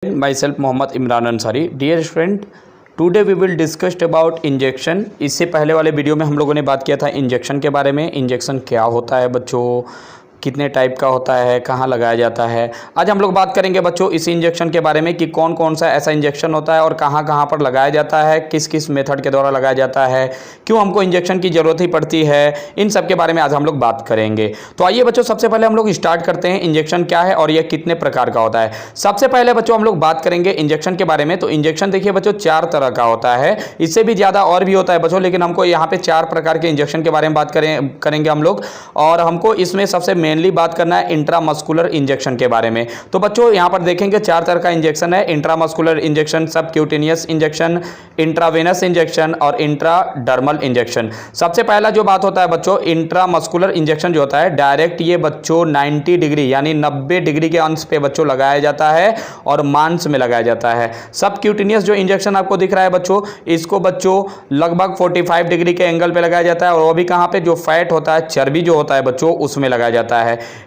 myself Mohammed Imran Ansari. Dear student, today we will discussed about injection. इससे पहले वाले वीडियो में हम लोगों ने बात किया था इंजेक्शन के बारे में। इंजेक्शन क्या होता है बच्चों, कितने टाइप का होता है, कहाँ लगाया जाता है। आज हम लोग बात करेंगे बच्चों इस इंजेक्शन के बारे में कि कौन कौन सा ऐसा इंजेक्शन होता है और कहाँ कहाँ पर लगाया जाता है, किस किस मेथड के द्वारा लगाया जाता है, क्यों हमको इंजेक्शन की ज़रूरत ही पड़ती है, इन सब के बारे में आज हम लोग बात करेंगे। तो आइए बच्चों, सबसे पहले हम लोग स्टार्ट करते हैं इंजेक्शन क्या है और यह कितने प्रकार का होता है। सबसे पहले बच्चों हम लोग बात करेंगे इंजेक्शन के बारे में। तो इंजेक्शन देखिए बच्चों 4 तरह का होता है, इससे भी ज़्यादा और भी होता है बच्चों, लेकिन हमको यहाँ पे 4 प्रकार के इंजेक्शन के बारे में बात करेंगे हम लोग। और हमको इसमें सबसे मेनली बात करना है इंट्रामस्कुलर इंजेक्शन के बारे में। तो बच्चों यहाँ पर देखेंगे 4 तरह का इंजेक्शन है। Intramuscular injection, subcutaneous injection, intravenous injection और इंट्राडर्मल इंजेक्शन। सबसे पहला जो बात होता है बच्चों, इंट्रामस्कुलर इंजेक्शन जो होता है डायरेक्ट ये बच्चों 90 डिग्री यानी 90 डिग्री के अंश पे बच्चों लगाया जाता है और मांस में लगाया जाता है। सबक्यूटेनियस जो इंजेक्शन आपको दिख रहा है बच्चों, इसको बच्चों लगभग 45 डिग्री के एंगल पे लगाया जाता है और वो भी कहाँ पे, जो फैट होता है, चर्बी जो होता है बच्चों, उसमें लगाया जाता है।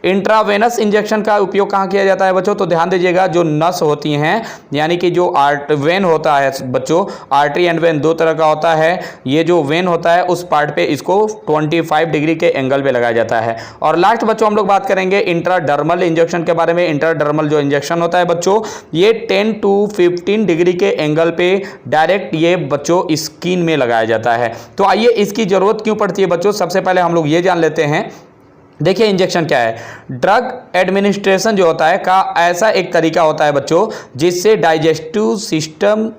इंट्रावेनस इंजेक्शन का उपयोग कहाँ किया जाता है बच्चों, तो ध्यान दीजिएगा जो नस होती हैं यानी कि जो वेन होता है बच्चों, आर्टरी एंड वेन 2 तरह का होता है। ये जो वेन होता है उस पार्ट पे इसको 25 डिग्री के एंगल पे लगाया जाता है। और लास्ट बच्चों हम लोग बात करेंगे इंट्राडर्मल इंजेक्शन के बारे में। इंट्राडर्मल जो इंजेक्शन होता है बच्चों, ये 10 to 15 डिग्री के एंगल पे डायरेक्ट ये बच्चों स्किन में लगाया जाता है। तो आइए इसकी जरूरत क्यों पड़ती है बच्चों, सबसे पहले हम लोग ये जान लेते हैं। देखिए इंजेक्शन क्या है। ड्रग एडमिनिस्ट्रेशन जो होता है का ऐसा एक तरीका होता है बच्चों जिससे डाइजेस्टिव सिस्टम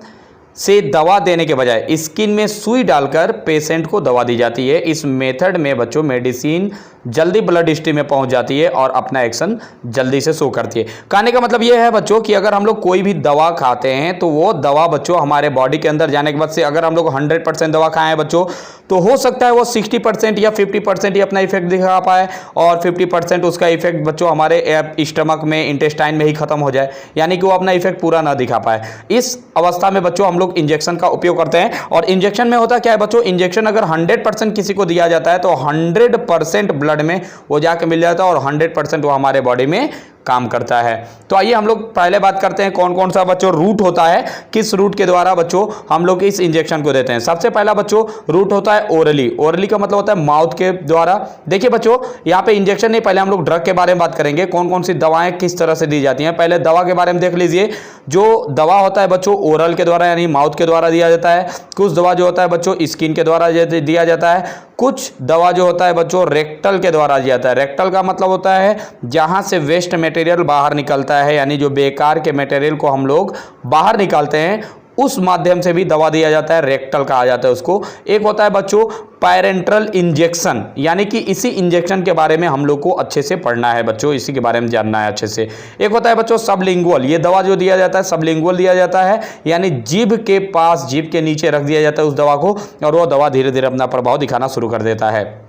से दवा देने के बजाय स्किन में सुई डालकर पेशेंट को दवा दी जाती है। इस मेथड में बच्चों मेडिसिन जल्दी ब्लड स्ट्रीम में पहुंच जाती है और अपना एक्शन जल्दी से शो करती है। कहने का मतलब यह है बच्चों कि अगर हम लोग कोई भी दवा खाते हैं तो वो दवा बच्चों हमारे बॉडी के अंदर जाने के बाद से अगर हम लोग 100% दवा खाए हैं बच्चों, तो हो सकता है वो 60% या 50% ही अपना इफेक्ट दिखा पाए और 50% उसका इफेक्ट बच्चों हमारे स्टमक में, इंटेस्टाइन में ही खत्म हो जाए, यानी कि वो अपना इफेक्ट पूरा ना दिखा पाए। इस अवस्था में बच्चों हम लोग इंजेक्शन का उपयोग करते हैं। और इंजेक्शन में होता क्या है बच्चों, इंजेक्शन अगर 100% किसी को दिया जाता है तो 100% ब्लड में वो जाके मिल जाता है और 100% वो हमारे बॉडी में काम करता है। तो आइए हम लोग पहले बात करते हैं कौन कौन सा बच्चों रूट होता है, किस रूट के द्वारा बच्चों हम लोग इस इंजेक्शन को देते हैं। सबसे पहला बच्चों रूट होता है ओरली। ओरली का मतलब होता है माउथ के द्वारा। देखिए बच्चों यहाँ पे इंजेक्शन नहीं, पहले हम लोग ड्रग के बारे में बात करेंगे, कौन कौन सी दवाएं किस तरह से दी जाती हैं। पहले दवा के बारे में देख लीजिए। जो दवा होता है बच्चों ओरल के द्वारा यानी माउथ के द्वारा दिया जाता है। कुछ दवा जो होता है बच्चों स्किन के द्वारा दिया जाता है। कुछ दवा जो होता है बच्चों रेक्टल के द्वारा दिया जाता है। रेक्टल का मतलब होता है जहां से वेस्ट मटेरियल बाहर निकलता है, यानी जो बेकार के मटेरियल को हम लोग बाहर निकालते हैं उस माध्यम से भी दवा दिया जाता है, रेक्टल कहा जाता है उसको। एक होता है बच्चों पैरेंट्रल इंजेक्शन, यानी कि इसी इंजेक्शन के बारे में हम लोग को अच्छे से पढ़ना है बच्चों, इसी के बारे में जानना है अच्छे से। एक होता है बच्चों सबलिंगुअल। ये दवा जो दिया जाता है सबलिंगुअल दिया जाता है, यानी जीभ के पास, जीभ के नीचे रख दिया जाता है उस दवा को और वो दवा धीरे धीरे अपना प्रभाव दिखाना शुरू कर देता है।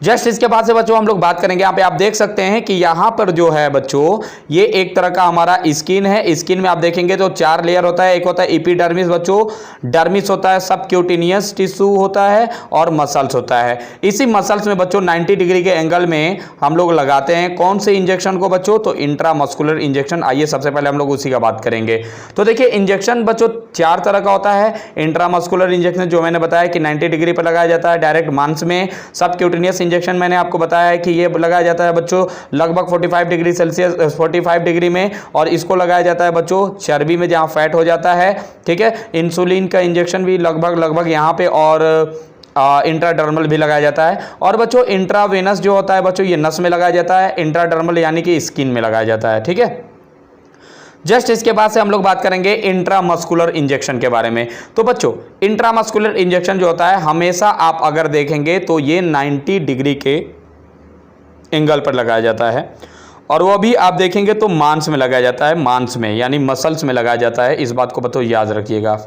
जस्ट इसके बाद से बच्चों हम लोग बात करेंगे। यहाँ पे आप देख सकते हैं कि यहाँ पर जो है बच्चों ये एक तरह का हमारा स्किन है। स्किन में आप देखेंगे तो 4 लेयर होता है। एक होता है एपिडर्मिस बच्चों, डर्मिस होता है, सबक्यूटेनियस टिश्यू होता है और मसल्स होता है। इसी मसल्स में बच्चों 90 डिग्री के एंगल में हम लोग लगाते हैं कौन से इंजेक्शन को बच्चों, तो इंट्रामस्कुलर इंजेक्शन। आइए सबसे पहले हम लोग उसी का बात करेंगे। तो देखिए इंजेक्शन बच्चों 4 तरह का होता है। इंट्रामस्कुलर इंजेक्शन जो मैंने बताया कि 90 डिग्री पर लगाया जाता है डायरेक्ट मांस में। सबक्यूटेनियस इंजेक्शन मैंने आपको बताया है कि ये लगाया जाता है बच्चों लगभग 45 डिग्री सेल्सियस 45 डिग्री में और इसको लगाया जाता है बच्चों चर्बी में जहां फैट हो जाता है। ठीक है, इंसुलिन का इंजेक्शन भी लगभग यहां पे और इंट्राडर्मल भी लगाया जाता है। और बच्चों इंट्रावेनस जो होता है बच्चों ये नस में लगाया जाता है। इंट्राडर्मल यानी कि स्किन में लगाया जाता है। ठीक है, जस्ट इसके बाद से हम लोग बात करेंगे इंट्रामस्कुलर इंजेक्शन के बारे में। तो बच्चों इंट्रामस्कुलर इंजेक्शन जो होता है हमेशा आप अगर देखेंगे तो ये 90 डिग्री के एंगल पर लगाया जाता है और वो भी आप देखेंगे तो मांस में लगाया जाता है, मांस में यानी मसल्स में लगाया जाता है। इस बात को बच्चों याद रखिएगा।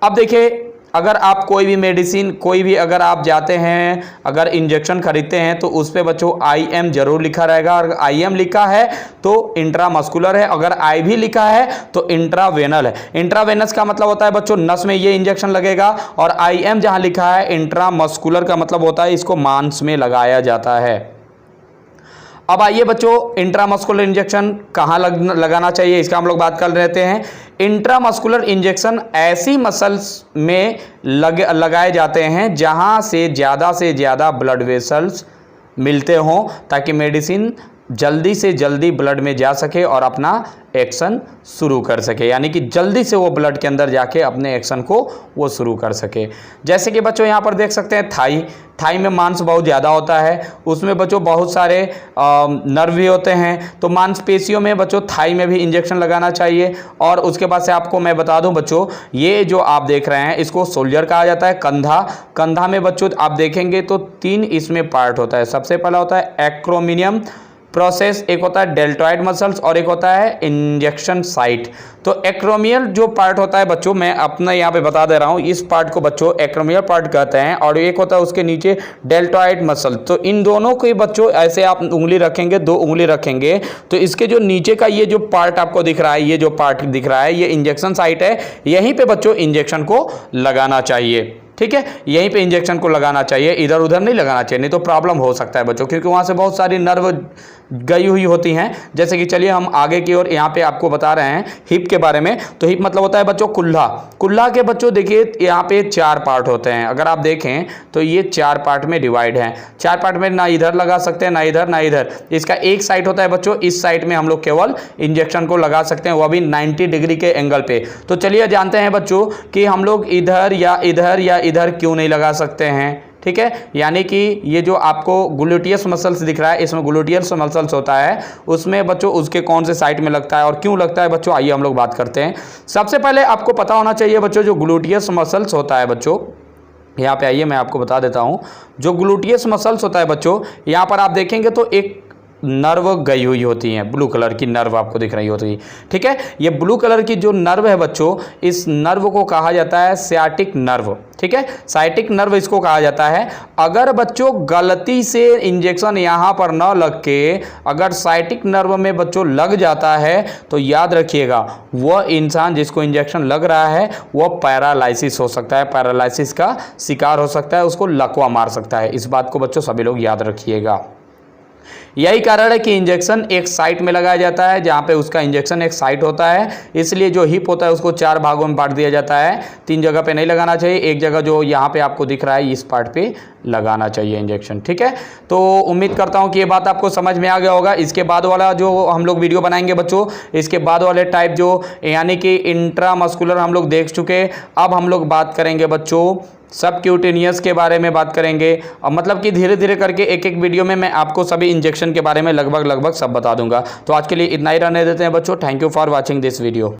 अब देखिए अगर आप कोई भी मेडिसिन, कोई भी अगर आप जाते हैं, अगर इंजेक्शन खरीदते हैं तो उस पे बच्चों IM जरूर लिखा रहेगा और IM लिखा है तो इंट्रामस्कुलर है, अगर I भी लिखा है तो इंट्रावेनल है। इंट्रावेनस का मतलब होता है बच्चों नस में ये इंजेक्शन लगेगा और IM जहां लिखा है इंट्रामस्कुलर का मतलब होता है इसको मांस में लगाया जाता है। अब आइए बच्चों, इंट्रामस्कुलर इंजेक्शन कहाँ लगाना चाहिए इसका हम लोग बात कर लेते हैं। इंट्रामस्कुलर इंजेक्शन ऐसी मसल्स में लगाए जाते हैं जहां से ज़्यादा ब्लड वेसल्स मिलते हों, ताकि मेडिसिन जल्दी से जल्दी ब्लड में जा सके और अपना एक्शन शुरू कर सके, यानी कि जल्दी से वो ब्लड के अंदर जाके अपने एक्शन को वो शुरू कर सके। जैसे कि बच्चों यहाँ पर देख सकते हैं थाई में मांस बहुत ज़्यादा होता है, उसमें बच्चों बहुत सारे नर्व भी होते हैं, तो मांसपेशियों में बच्चों थाई में भी इंजेक्शन लगाना चाहिए। और उसके बाद से आपको मैं बता दूं बच्चों, ये जो आप देख रहे हैं इसको शोल्डर कहा जाता है। कंधा में बच्चों आप देखेंगे तो 3 इसमें पार्ट होता है। सबसे पहला होता है एक्रोमिनियम प्रोसेस, एक होता है डेल्टॉइड मसल्स और एक होता है इंजेक्शन साइट। तो एक्रोमियल जो पार्ट होता है बच्चों, मैं अपना यहाँ पे बता दे रहा हूँ, इस पार्ट को बच्चों एक्रोमियल पार्ट कहते हैं, और एक होता है उसके नीचे डेल्टॉइड मसल। तो इन दोनों को बच्चों ऐसे आप उंगली रखेंगे, 2 उंगली रखेंगे, तो इसके जो नीचे का ये जो पार्ट आपको दिख रहा है, ये जो पार्ट दिख रहा है, ये इंजेक्शन साइट है। यहीं पर बच्चों इंजेक्शन को लगाना चाहिए, ठीक है, यहीं पे इंजेक्शन को लगाना चाहिए, इधर उधर नहीं लगाना चाहिए, नहीं तो प्रॉब्लम हो सकता है बच्चों, क्योंकि वहाँ से बहुत सारी नर्व गई हुई होती हैं। जैसे कि चलिए हम आगे की ओर यहाँ पे आपको बता रहे हैं हिप के बारे में। तो हिप मतलब होता है बच्चों कुल्ला के बच्चों देखिए यहाँ पे 4 पार्ट होते हैं। अगर आप देखें तो ये 4 पार्ट में डिवाइड है। 4 पार्ट में ना इधर लगा सकते हैं, ना इधर ना इधर। इसका एक साइड होता है बच्चों, इस साइड में हम लोग केवल इंजेक्शन को लगा सकते हैं, वो भी 90 डिग्री के एंगल पे। तो चलिए जानते हैं बच्चों कि हम लोग इधर या इधर या इधर क्यों नहीं लगा सकते हैं, ठीक है। यानी कि ये जो आपको ग्लूटियस मसल्स दिख रहा है, इसमें ग्लूटियस मसल्स होता है, उसमें बच्चों उसके कौन से साइड में लगता है और क्यों लगता है बच्चों, आइए हम लोग बात करते हैं। सबसे पहले आपको पता होना चाहिए बच्चों, जो ग्लूटियस मसल्स होता है बच्चों, यहाँ पे आइए मैं आपको बता देता हूँ। जो ग्लूटियस मसल्स होता है बच्चों, यहाँ पर आप देखेंगे तो एक नर्व गई हुई होती हैं, ब्लू कलर की नर्व आपको दिख रही होती है, ठीक है। ये ब्लू कलर की जो नर्व है बच्चों, इस नर्व को कहा जाता है सियाटिक नर्व, ठीक है, साइटिक नर्व इसको कहा जाता है। अगर बच्चों गलती से इंजेक्शन यहाँ पर न लग के अगर साइटिक नर्व में बच्चों लग जाता है, तो याद रखिएगा वह इंसान जिसको इंजेक्शन लग रहा है वह पैरालाइसिस हो सकता है, पैरालाइसिस का शिकार हो सकता है, उसको लकवा मार सकता है। इस बात को बच्चों सभी लोग याद रखिएगा। यही कारण है कि इंजेक्शन एक साइट में लगाया जाता है, जहाँ पे उसका इंजेक्शन एक साइट होता है। इसलिए जो हिप होता है उसको 4 भागों में बांट दिया जाता है। 3 जगह पे नहीं लगाना चाहिए, एक जगह जो यहाँ पे आपको दिख रहा है इस पार्ट पे लगाना चाहिए इंजेक्शन, ठीक है। तो उम्मीद करता हूँ कि ये बात आपको समझ में आ गया होगा। इसके बाद वाला जो हम लोग वीडियो बनाएंगे बच्चों, इसके बाद वाले टाइप जो यानी कि इंट्रामस्कुलर हम लोग देख चुके, अब हम लोग बात करेंगे बच्चों सबक्यूटेनियस के बारे में बात करेंगे। अब मतलब कि धीरे धीरे करके एक एक वीडियो में मैं आपको सभी इंजेक्शन के बारे में लगभग सब बता दूंगा। तो आज के लिए इतना ही रहने देते हैं बच्चों। Thank you for watching this video.